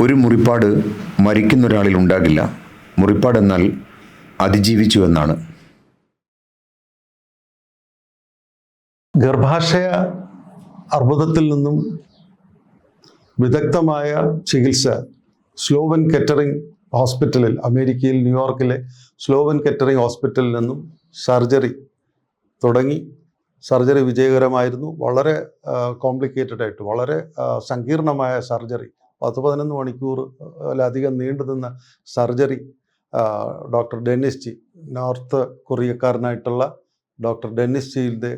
ഒരു മുറിപ്പാട് മരിക്കുന്നൊരാളിൽ ഉണ്ടാകില്ല. മുറിപ്പാടെന്നാൽ അതിജീവിച്ചു എന്നാണ്. ഗർഭാശയ അർബുദത്തിൽ നിന്നും വിദഗ്ധമായ ചികിത്സ സ്ലോവൻ കെറ്ററിംഗ് ഹോസ്പിറ്റലിൽ, അമേരിക്കയിൽ ന്യൂയോർക്കിലെ സ്ലോവൻ കെറ്ററിംഗ് ഹോസ്പിറ്റലിൽ നിന്നും സർജറി തുടങ്ങി. സർജറി വിജയകരമായിരുന്നു. വളരെ കോംപ്ലിക്കേറ്റഡ് ആയിട്ട്, വളരെ സങ്കീർണമായ സർജറി, 10-11 മണിക്കൂറിലധികം നീണ്ടുനിന്ന surgery. Doctor Dennis Ji, north കൊറിയക്കാരനായിട്ടുള്ള ഡോക്ടർ ഡെന്നിസ് ജിയുടെ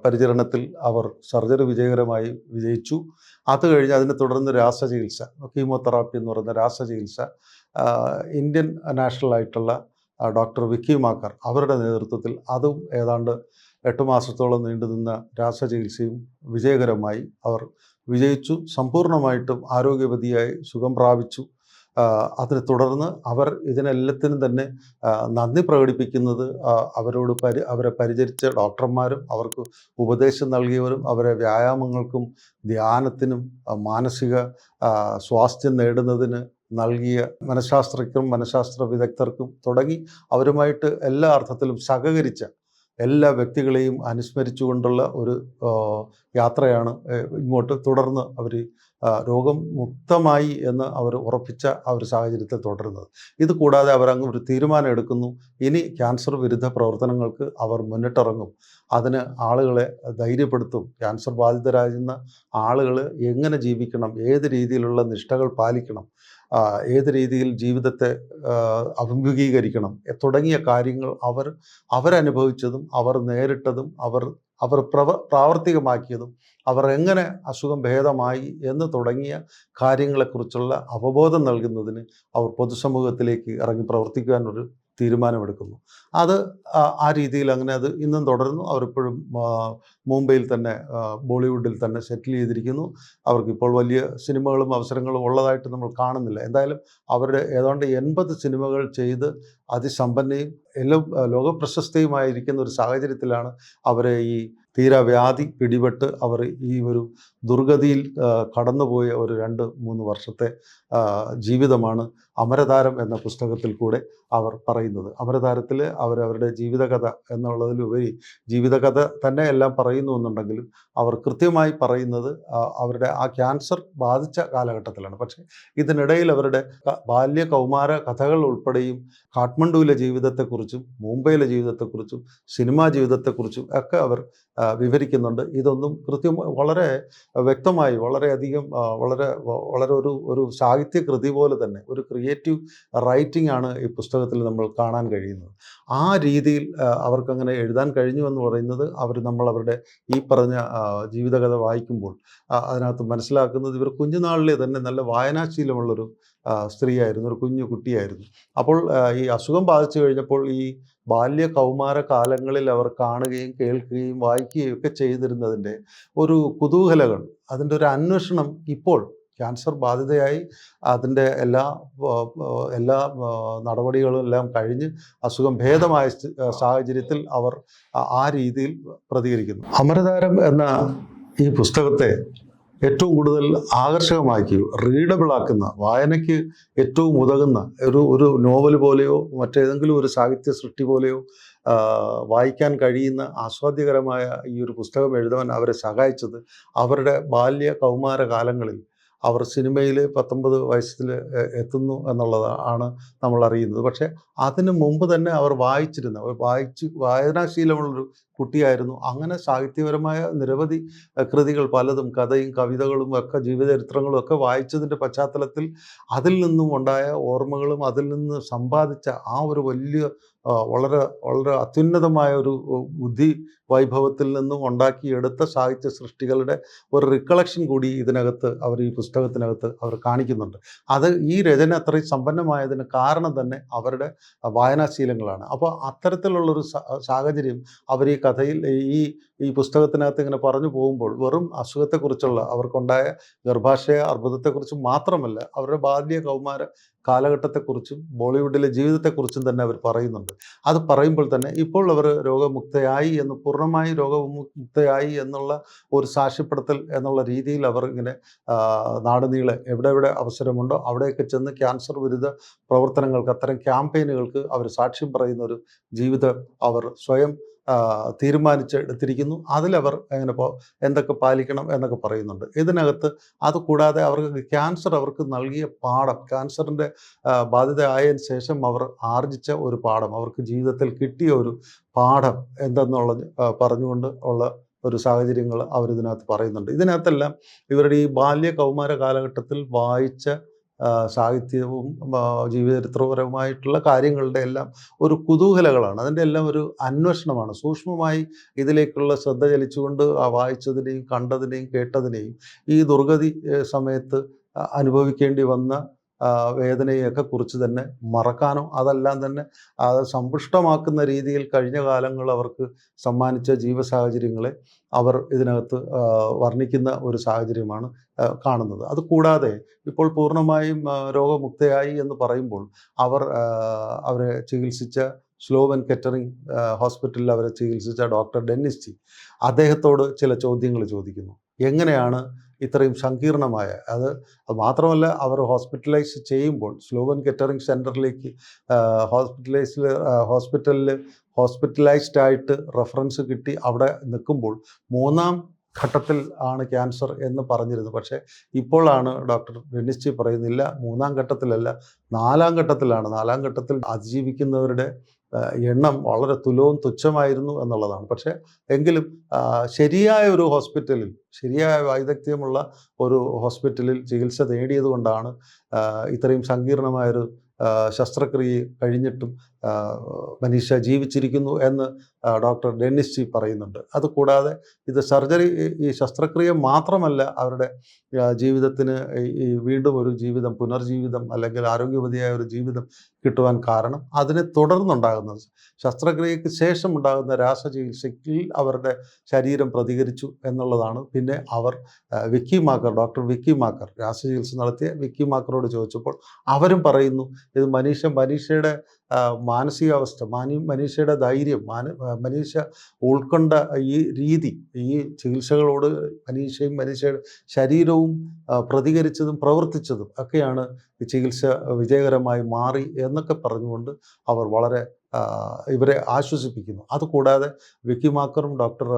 പരിചരണത്തിൽ അവർ സർജറി വിജയകരമായി വിജയിച്ചു. അത് കഴിഞ്ഞ് അതിനെ തുടർന്ന് രാസചികിത്സ, കീമോതെറാപ്പി എന്ന് പറയുന്ന രാസചികിത്സ ഇന്ത്യൻ നാഷണലായിട്ടുള്ള ഡോക്ടർ വിക്കി മാക്കർ അവരുടെ നേതൃത്വത്തിൽ അതും ഏതാണ്ട് 8 മാസത്തോളം നീണ്ടുനിന്ന രാസചികിത്സയും വിജയകരമായി അവർ വിജയിച്ചു. സമ്പൂർണ്ണമായിട്ടും ആരോഗ്യവതിയായി സുഖം പ്രാപിച്ചു. അതിനെ തുടർന്ന് അവർ ഇതിനെല്ലാത്തിനും തന്നെ നന്ദി പ്രകടിപ്പിക്കുന്നത് അവരെ പരിചരിച്ച ഡോക്ടർമാരും അവർക്ക് ഉപദേശം നൽകിയവരും അവരെ വ്യായാമങ്ങൾക്കും ധ്യാനത്തിനും മാനസിക സ്വാസ്ഥ്യം നേടുന്നതിന് നൽകിയ മനഃശാസ്ത്രജ്ഞർക്കും മനഃശാസ്ത്ര വിദഗ്ധർക്കും തുടങ്ങി അവരുമായിട്ട് എല്ലാ അർത്ഥത്തിലും സഹകരിച്ച എല്ലാ വ്യക്തികളെയും അനുസ്മരിച്ചുകൊണ്ടുള്ള ഒരു യാത്രയാണ് ഇങ്ങോട്ട്. തുടർന്ന് അവർ രോഗം മുക്തമായി എന്ന് അവർ ഉറപ്പിച്ച ആ ഒരു സാഹചര്യത്തിൽ തുടരുന്നത്. ഇത് കൂടാതെ അവരങ്ങ് ഒരു തീരുമാനം എടുക്കുന്നു, ഇനി ക്യാൻസർ വിരുദ്ധ പ്രവർത്തനങ്ങൾക്ക് അവർ മുന്നിട്ടിറങ്ങും. അതിന് ആളുകളെ ധൈര്യപ്പെടുത്തും. ക്യാൻസർ ബാധിതരാകുന്ന ആളുകൾ എങ്ങനെ ജീവിക്കണം, ഏത് രീതിയിലുള്ള നിഷ്ഠകൾ പാലിക്കണം, ഏത് രീതിയിൽ ജീവിതത്തെ അഭിമുഖീകരിക്കണം തുടങ്ങിയ കാര്യങ്ങൾ അവരനുഭവിച്ചതും അവർ നേരിട്ടതും അവർ പ്രാവർത്തികമാക്കിയതും അവർ എങ്ങനെ അസുഖം ഭേദമായി എന്ന് തുടങ്ങിയ കാര്യങ്ങളെക്കുറിച്ചുള്ള അവബോധം നൽകുന്നതിന് അവർ പൊതുസമൂഹത്തിലേക്ക് ഇറങ്ങി പ്രവർത്തിക്കുവാൻ ഒരു തീരുമാനമെടുക്കുന്നു. അത് ആ രീതിയിൽ അങ്ങനെ അത് ഇന്നും തുടരുന്നു. അവരിപ്പോഴും മുംബൈയിൽ തന്നെ, ബോളിവുഡിൽ തന്നെ സെറ്റിൽ ചെയ്തിരിക്കുന്നു. അവർക്കിപ്പോൾ വലിയ സിനിമകളും അവസരങ്ങളും ഉള്ളതായിട്ട് നമ്മൾ കാണുന്നില്ല. എന്തായാലും അവരുടെ ഏതാണ്ട് 80 സിനിമകൾ ചെയ്ത് അതിസമ്പന്നയും എല്ലാം ലോകപ്രശസ്തയുമായിരിക്കുന്ന ഒരു സാഹചര്യത്തിലാണ് അവരെ ഈ തീരാവ്യാധി പിടിപെട്ട് അവർ ഈ ഒരു ദുർഗതിയിൽ കടന്നുപോയ ഒരു 2-3 വർഷത്തെ ജീവിതമാണ് അമരതാരം എന്ന പുസ്തകത്തിൽ കൂടെ അവർ പറയുന്നത്. അമരതാരത്തിൽ അവരുടെ ജീവിതകഥ എന്നുള്ളതിലുപരി ജീവിതകഥ തന്നെ എല്ലാം പറയുന്നു എന്നുണ്ടെങ്കിലും അവർ കൃത്യമായി പറയുന്നത് അവരുടെ ആ ക്യാൻസർ ബാധിച്ച കാലഘട്ടത്തിലാണ്. പക്ഷേ ഇതിനിടയിൽ അവരുടെ ബാല്യ കൗമാര കഥകൾ ഉൾപ്പെടെയും കാഠ്മണ്ഡുവിലെ ജീവിതത്തെക്കുറിച്ചും മുംബൈയിലെ ജീവിതത്തെക്കുറിച്ചും സിനിമാ ജീവിതത്തെക്കുറിച്ചും ഒക്കെ അവർ വിവരിക്കുന്നുണ്ട്. ഇതൊന്നും വളരെ വ്യക്തമായി, വളരെയധികം വളരെ ഒരു സാഹിത്യകൃതി പോലെ തന്നെ ഒരു ക്രിയേറ്റീവ് റൈറ്റിംഗ് ആണ് ഈ പുസ്തകത്തിൽ നമ്മൾ കാണാൻ കഴിയുന്നത്. ആ രീതിയിൽ അവർക്കങ്ങനെ എഴുതാൻ കഴിഞ്ഞു എന്ന് പറയുന്നത് അവരുടെ ഈ പറഞ്ഞ ജീവിതകഥ വായിക്കുമ്പോൾ അതിനകത്ത് മനസ്സിലാക്കുന്നത് ഇവർ കുഞ്ഞുനാളിലെ തന്നെ നല്ല വായനാശീലമുള്ളൊരു സ്ത്രീയായിരുന്നു, ഒരു കുഞ്ഞു കുട്ടിയായിരുന്നു. അപ്പോൾ ഈ അസുഖം ബാധിച്ചു കഴിഞ്ഞപ്പോൾ ഈ ബാല്യ കൗമാര കാലങ്ങളിൽ അവർ കാണുകയും കേൾക്കുകയും വായിക്കുകയും ഒക്കെ ചെയ്തിരുന്നതിൻ്റെ ഒരു കുതൂഹലങ്ങൾ, അതിൻ്റെ ഒരു അന്വേഷണം ഇപ്പോൾ ക്യാൻസർ ബാധിതയായി അതിൻ്റെ എല്ലാ നടപടികളും എല്ലാം കഴിഞ്ഞ് അസുഖം ഭേദമായ സാഹചര്യത്തിൽ അവർ ആ രീതിയിൽ പ്രതികരിക്കുന്നു. അമരതാരം എന്ന ഈ പുസ്തകത്തെ ഏറ്റവും കൂടുതൽ ആകർഷകമാക്കി റീഡബിളാക്കുന്ന, വായനയ്ക്ക് ഏറ്റവും ഉതകുന്ന ഒരു നോവൽ പോലെയോ മറ്റേതെങ്കിലും ഒരു സാഹിത്യ സൃഷ്ടി പോലെയോ വായിക്കാൻ കഴിയുന്ന ആസ്വാദ്യകരമായ ഈ ഒരു പുസ്തകം എഴുതാൻ അവരെ സഹായിച്ചത് അവരുടെ ബാല്യ കൗമാര കാലങ്ങളിൽ അവർ സിനിമയിൽ 19 വയസ്സിൽ എത്തുന്നു എന്നുള്ളതാണ് നമ്മൾ അറിയുന്നത്. പക്ഷേ അതിനു മുമ്പ് തന്നെ അവർ വായനാശീലമുള്ളൊരു കുട്ടിയായിരുന്നു. അങ്ങനെ സാഹിത്യപരമായ നിരവധി കൃതികൾ പലതും, കഥയും കവിതകളും ഒക്കെ ജീവചരിത്രങ്ങളും ഒക്കെ വായിച്ചതിൻ്റെ പശ്ചാത്തലത്തിൽ അതിൽ നിന്നും ഉണ്ടായ ഓർമ്മകളും അതിൽ നിന്ന് സമ്പാദിച്ച ആ ഒരു വലിയ വളരെ വളരെ അത്യുന്നതമായ ഒരു ബുദ്ധി വൈഭവത്തിൽ നിന്നും ഉണ്ടാക്കിയെടുത്ത സാഹിത്യ സൃഷ്ടികളുടെ ഒരു റിക്കളക്ഷൻ കൂടി ഇതിനകത്ത് ഈ പുസ്തകത്തിനകത്ത് അവർ കാണിക്കുന്നുണ്ട്. അത് ഈ രചന അത്രയും സമ്പന്നമായതിന് കാരണം തന്നെ അവരുടെ വായനാശീലങ്ങളാണ്. അപ്പോൾ അത്തരത്തിലുള്ളൊരു സാഹചര്യം അവർ ഈ കഥയിൽ ഈ പുസ്തകത്തിനകത്ത് ഇങ്ങനെ പറഞ്ഞു പോകുമ്പോൾ വെറും അസുഖത്തെക്കുറിച്ചുള്ള, അവർക്കുണ്ടായ ഗർഭാശയ അർബുദത്തെക്കുറിച്ച് മാത്രമല്ല, അവരുടെ ബാല്യ കൗമാര കാലഘട്ടത്തെക്കുറിച്ചും ബോളിവുഡിലെ ജീവിതത്തെക്കുറിച്ചും തന്നെ അവർ പറയുന്നുണ്ട്. അത് പറയുമ്പോൾ തന്നെ ഇപ്പോൾ അവർ രോഗമുക്തയായി എന്ന് പൂർണ്ണമായി രോഗവിമുക്തയായി എന്നുള്ള ഒരു സാക്ഷ്യപ്പെടുത്തൽ എന്നുള്ള രീതിയിൽ അവർ ഇങ്ങനെ നാടുനീളെ എവിടെ അവസരമുണ്ടോ അവിടെയൊക്കെ ചെന്ന് ക്യാൻസർ വിരുദ്ധ പ്രവർത്തനങ്ങൾക്ക്, അത്തരം ക്യാമ്പയിനുകൾക്ക് അവർ സാക്ഷ്യം പറയുന്ന ഒരു ജീവിതം അവർ സ്വയം തീരുമാനിച്ചെടുത്തിരിക്കുന്നു. അതിലവർ എന്തൊക്കെ പാലിക്കണം എന്നൊക്കെ പറയുന്നുണ്ട്. ഇതിനകത്ത് അതുകൂടാതെ അവർക്ക് ക്യാൻസർ അവർക്ക് നൽകിയ പാഠം, ക്യാൻസറിൻ്റെ ബാധിതയായതിനു ശേഷം അവർ ആർജിച്ച ഒരു പാഠം, അവർക്ക് ജീവിതത്തിൽ കിട്ടിയ ഒരു പാഠം എന്തെന്നുള്ളത് പറഞ്ഞുകൊണ്ട് ഉള്ള ഒരു സാഹചര്യങ്ങൾ അവരിതിനകത്ത് പറയുന്നുണ്ട്. ഇതിനകത്തെല്ലാം ഇവരുടെ ഈ ബാല്യ കൗമാര കാലഘട്ടത്തിൽ വായിച്ച സാഹിത്യവും ജീവചരിത്രപരമായിട്ടുള്ള കാര്യങ്ങളുടെ എല്ലാം ഒരു കുതൂഹലങ്ങളാണ്. അതിൻ്റെ എല്ലാം ഒരു അന്വേഷണമാണ്. സൂക്ഷ്മമായി ഇതിലേക്കുള്ള ശ്രദ്ധ ചലിച്ചുകൊണ്ട് വായിച്ചതിനെയും കണ്ടതിനെയും കേട്ടതിനെയും ഈ ദുർഗതി സമയത്ത് അനുഭവിക്കേണ്ടി വന്ന വേദനയൊക്കെ കുറിച്ച് തന്നെ മറക്കാനോ അതെല്ലാം തന്നെ അത് സമ്പുഷ്ടമാക്കുന്ന രീതിയിൽ കഴിഞ്ഞ കാലങ്ങൾ അവർക്ക് സമ്മാനിച്ച ജീവസാഹചര്യങ്ങളെ അവർ ഇതിനകത്ത് വർണ്ണിക്കുന്ന ഒരു സാഹചര്യമാണ് കാണുന്നത്. അതുകൂടാതെ ഇപ്പോൾ പൂർണ്ണമായും രോഗമുക്തയായി എന്ന് പറയുമ്പോൾ അവരെ ചികിത്സിച്ച സ്ലോവൻ കെറ്ററിംഗ് ഹോസ്പിറ്റലിൽ അവരെ ചികിത്സിച്ച ഡോക്ടർ ഡെന്നിസ് ജി അദ്ദേഹത്തോട് ചില ചോദ്യങ്ങൾ ചോദിക്കുന്നു. എങ്ങനെയാണ് ഇത്രയും സങ്കീർണമായ അത് മാത്രമല്ല, അവർ ഹോസ്പിറ്റലൈസ് ചെയ്യുമ്പോൾ സ്ലോവൻ കെറ്ററിംഗ് സെൻറ്ററിലേക്ക് ഹോസ്പിറ്റലൈസ്ഡ് ആയിട്ട് റെഫറൻസ് കിട്ടി അവിടെ നിൽക്കുമ്പോൾ 3-ാം ഘട്ടത്തിൽ ആണ് ക്യാൻസർ എന്ന് പറഞ്ഞിരുന്നു. പക്ഷേ ഇപ്പോഴാണ് ഡോക്ടർ ഡെന്നിസ് ജി പറയുന്നില്ല, 3-ാം ഘട്ടത്തിലല്ല, 4-ാം ഘട്ടത്തിലാണ്. 4-ാം ഘട്ടത്തിൽ അതിജീവിക്കുന്നവരുടെ എണ്ണം വളരെ തുച്ഛമായിരുന്നു എന്നുള്ളതാണ്. പക്ഷേ എങ്കിലും ശരിയായ ഒരു ഹോസ്പിറ്റലിൽ, ശരിയായ വൈദഗ്ധ്യമുള്ള ഒരു ഹോസ്പിറ്റലിൽ ചികിത്സ നേടിയതുകൊണ്ടാണ് ഇത്രയും സങ്കീർണമായൊരു ശസ്ത്രക്രിയ കഴിഞ്ഞിട്ടും മനീഷ ജീവിച്ചിരിക്കുന്നു എന്ന് ഡോക്ടർ ഡെന്നിസ് ജി പറയുന്നുണ്ട്. അതുകൂടാതെ ഇത് ഈ ശസ്ത്രക്രിയ മാത്രമല്ല അവരുടെ ജീവിതത്തിന് ഈ വീണ്ടും ഒരു ജീവിതം, പുനർജീവിതം അല്ലെങ്കിൽ ആരോഗ്യവതിയായ ഒരു ജീവിതം കിട്ടുവാൻ കാരണം അതിനെ തുടർന്നുണ്ടാകുന്നത് ശസ്ത്രക്രിയയ്ക്ക് ശേഷം ഉണ്ടാകുന്ന രാസചികിത്സയ്ക്ക് അവരുടെ ശരീരം പ്രതികരിച്ചു എന്നുള്ളതാണ്. പിന്നെ അവർ ഡോക്ടർ വിക്കി മാക്കർ രാസചികിത്സ നടത്തിയ വിക്കി മാക്കറോട് ചോദിച്ചപ്പോൾ അവരും പറയുന്നു ഇത് മനീഷയുടെ മാനസികാവസ്ഥ, മനീഷയുടെ ധൈര്യം, മനീഷ ഉൾക്കൊണ്ട ഈ രീതി, ഈ ചികിത്സകളോട് മനീഷയുടെ ശരീരവും പ്രതികരിച്ചതും പ്രവർത്തിച്ചതും ഒക്കെയാണ് ഈ ചികിത്സ വിജയകരമായി മാറി എന്നൊക്കെ പറഞ്ഞുകൊണ്ട് അവർ വളരെ ഇവരെ ആശ്വസിപ്പിക്കുന്നു. അതുകൂടാതെ വിക്കി മാക്കറും ഡോക്ടർ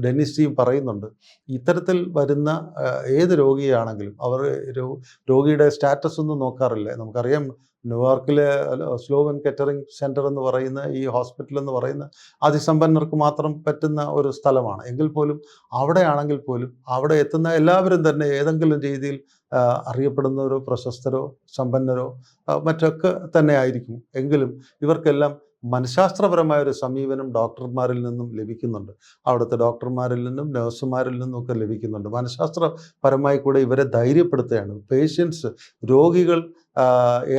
ഡെന്നിസ് ജിയും പറയുന്നുണ്ട്, ഇത്തരത്തിൽ വരുന്ന ഏത് രോഗിയാണെങ്കിലും അവർ രോഗിയുടെ സ്റ്റാറ്റസ് ഒന്നും നോക്കാറില്ല. നമുക്കറിയാം ന്യൂയോർക്കിലെ സ്ലോവൻ കെറ്ററിംഗ് സെൻറ്റർ എന്ന് പറയുന്ന ഈ ഹോസ്പിറ്റൽ എന്ന് പറയുന്ന അതിസമ്പന്നർക്ക് മാത്രം പറ്റുന്ന ഒരു സ്ഥലമാണ്. എങ്കിൽ പോലും അവിടെയാണെങ്കിൽ പോലും അവിടെ എത്തുന്ന എല്ലാവരും തന്നെ ഏതെങ്കിലും രീതിയിൽ അറിയപ്പെടുന്നവരോ പ്രശസ്തരോ സമ്പന്നരോ മറ്റൊക്കെ തന്നെ ആയിരിക്കും. എങ്കിലും ഇവർക്കെല്ലാം മനഃശാസ്ത്രപരമായ ഒരു സമീപനം ഡോക്ടർമാരിൽ നിന്നും ലഭിക്കുന്നുണ്ട്. അവിടുത്തെ ഡോക്ടർമാരിൽ നിന്നും നഴ്സുമാരിൽ നിന്നും ഒക്കെ ലഭിക്കുന്നുണ്ട്. മനഃശാസ്ത്രപരമായി കൂടെ ഇവരെ ധൈര്യപ്പെടുത്തുകയാണ്. പേഷ്യൻസ്, രോഗികൾ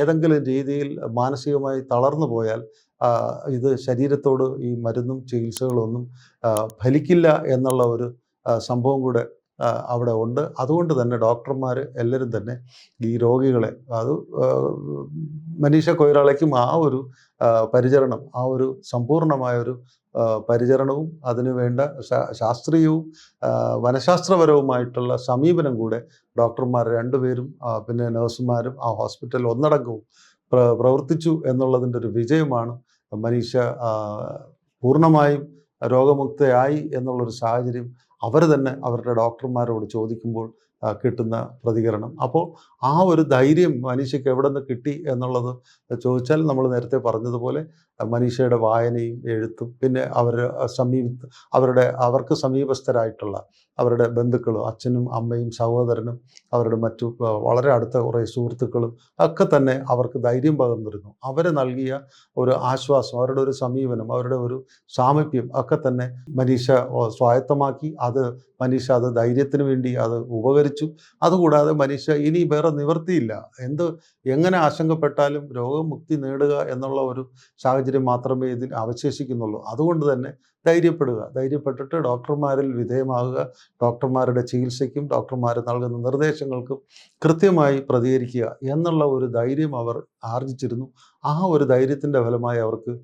ഏതെങ്കിലും രീതിയിൽ മാനസികമായി തളർന്നു പോയാൽ ഇത് ശരീരത്തോട് ഈ മരുന്നും ചികിത്സകളൊന്നും ഫലിക്കില്ല എന്നുള്ള ഒരു സംഭവം കൂടെ അവിടെ ഉണ്ട്. അതുകൊണ്ട് തന്നെ ഡോക്ടർമാർ എല്ലാവരും തന്നെ ഈ രോഗികളെ മനീഷ കൊയ്രാളയ്ക്കും ആ ഒരു പരിചരണം, ആ ഒരു സമ്പൂർണമായൊരു പരിചരണവും അതിനുവേണ്ട ശാസ്ത്രീയവും മനഃശാസ്ത്രപരവുമായിട്ടുള്ള സമീപനം കൂടെ ഡോക്ടർമാർ രണ്ടുപേരും പിന്നെ നഴ്സുമാരും ആ ഹോസ്പിറ്റലിൽ ഒന്നടങ്കവും പ്രവർത്തിച്ചു എന്നുള്ളതിൻ്റെ ഒരു വിജയമാണ് മനീഷ പൂർണ്ണമായും രോഗമുക്തയായി എന്നുള്ളൊരു സാഹചര്യം അവർ തന്നെ അവരുടെ ഡോക്ടർമാരോട് ചോദിക്കുമ്പോൾ കിട്ടുന്ന പ്രതികരണം. അപ്പോൾ ആ ഒരു ധൈര്യം മനീഷയ്ക്ക് എവിടെ നിന്ന് കിട്ടി എന്നുള്ളത് ചോദിച്ചാൽ നമ്മൾ നേരത്തെ പറഞ്ഞതുപോലെ മനീഷയുടെ വായനയും എഴുത്തും പിന്നെ അവർക്ക് സമീപസ്ഥരായിട്ടുള്ള അവരുടെ ബന്ധുക്കളും അച്ഛനും അമ്മയും സഹോദരനും അവരുടെ മറ്റു വളരെ അടുത്ത കുറേ സുഹൃത്തുക്കളും ഒക്കെ തന്നെ അവർക്ക് ധൈര്യം പകർന്നിരുന്നു. അവരെ നൽകിയ ഒരു ആശ്വാസം, അവരുടെ ഒരു സമീപനം, അവരുടെ ഒരു സാമീപ്യം ഒക്കെ തന്നെ മനീഷ സ്വായത്തമാക്കി. മനീഷ അത് ധൈര്യത്തിന് വേണ്ടി അത് ഉപകരിച്ചു. അതുകൂടാതെ മനീഷ ഇനി വേറെ നിവൃത്തിയില്ല, എങ്ങനെ ആശങ്കപ്പെട്ടാലും രോഗമുക്തി നേടുക എന്നുള്ള ഒരു സാഹചര്യം സാഹചര്യം മാത്രമേ ഇതിൽ അവശേഷിക്കുന്നുള്ളൂ. അതുകൊണ്ട് തന്നെ ധൈര്യപ്പെട്ടിട്ട് ഡോക്ടർമാരിൽ വിധേയമാകുക, ഡോക്ടർമാരുടെ ചികിത്സയ്ക്കും ഡോക്ടർമാർ നൽകുന്ന നിർദ്ദേശങ്ങൾക്കും കൃത്യമായി പ്രതികരിക്കുക എന്നുള്ള ഒരു ധൈര്യം അവർ ആർജിച്ചിരുന്നു. ആ ഒരു ധൈര്യത്തിൻ്റെ ഫലമായി അവർക്ക്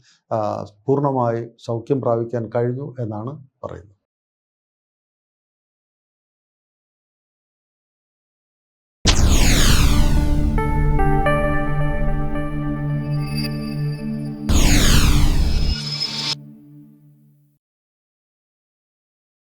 പൂർണ്ണമായി സൗഖ്യം പ്രാപിക്കാൻ കഴിഞ്ഞു എന്നാണ് പറയുന്നത്.